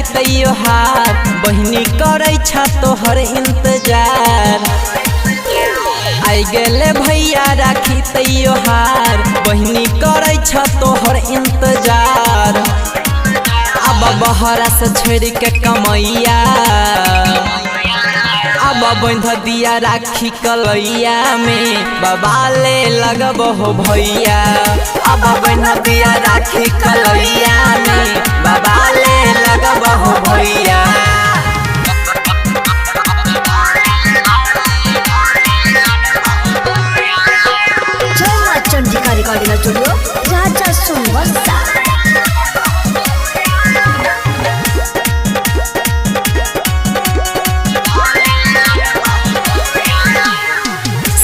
राखी त्योहार बहिनी करे छ तोहर इंतजार। आई गेले भैया राखी त्योहार बहिनी करे छ तोहर इंतजार। अब बहरा से छोड़ के कमैया अब बंध दिया राखी कलैया में बाबा ले लगब हो भैया। अब बंध दिया राखी कलैया में बाबा ले लगब हो भैया। जय मां चंडिका रिकॉर्डिंग स्टूडियो राजा सुनवस्ता।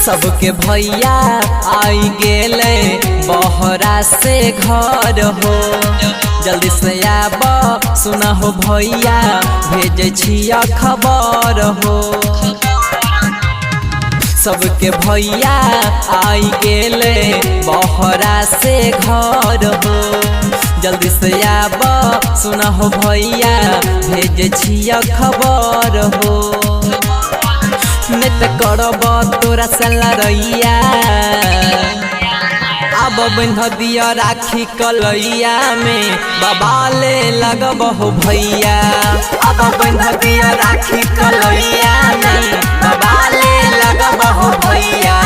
सबके भैया आई गेले बहरा से घर हो। जल्दी से आब सुना हो भैया भेजे छिया खबर हो। सबके भैया आई गेले बहरा से घर हो। जल्दी से आब सुना हो भैया भेजे छिया खबर हो। नेत करब तोरा से लड़ैया अब बंध दिया राखी कलैया में बाबा ले लगब हो भैया। अब बंध दिया राखी कलैया में बाबा ले लगब हो भैया।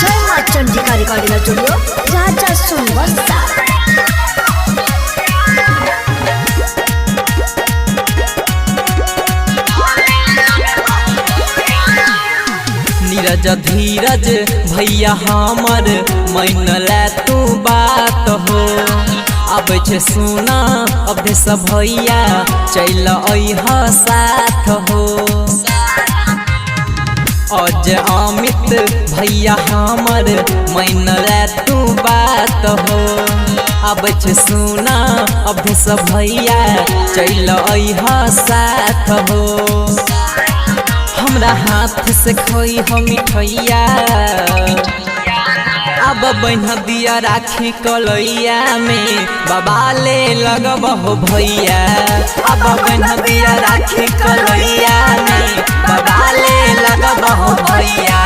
जय मां चंडिका रिकॉर्डिंग स्टूडियो राजा सुनवस्ता। नीरज धीरज भैया हमर मान ले तू बात हो। अब छे सुना अब सब भैया चल अइहा साथ हो। अज अमित भैया हमर मान ले तू बात हो। अब छे सुना अब सब भैया चल अइहा साथ हो। हमरा हाथ से खोई हो मिठैया अब बन्ह दिया राखी कलैया में बाबा ले लगब हो भैया। अब बन्ह दिया राखी कलैया में बाबा ले लगब हो भैया।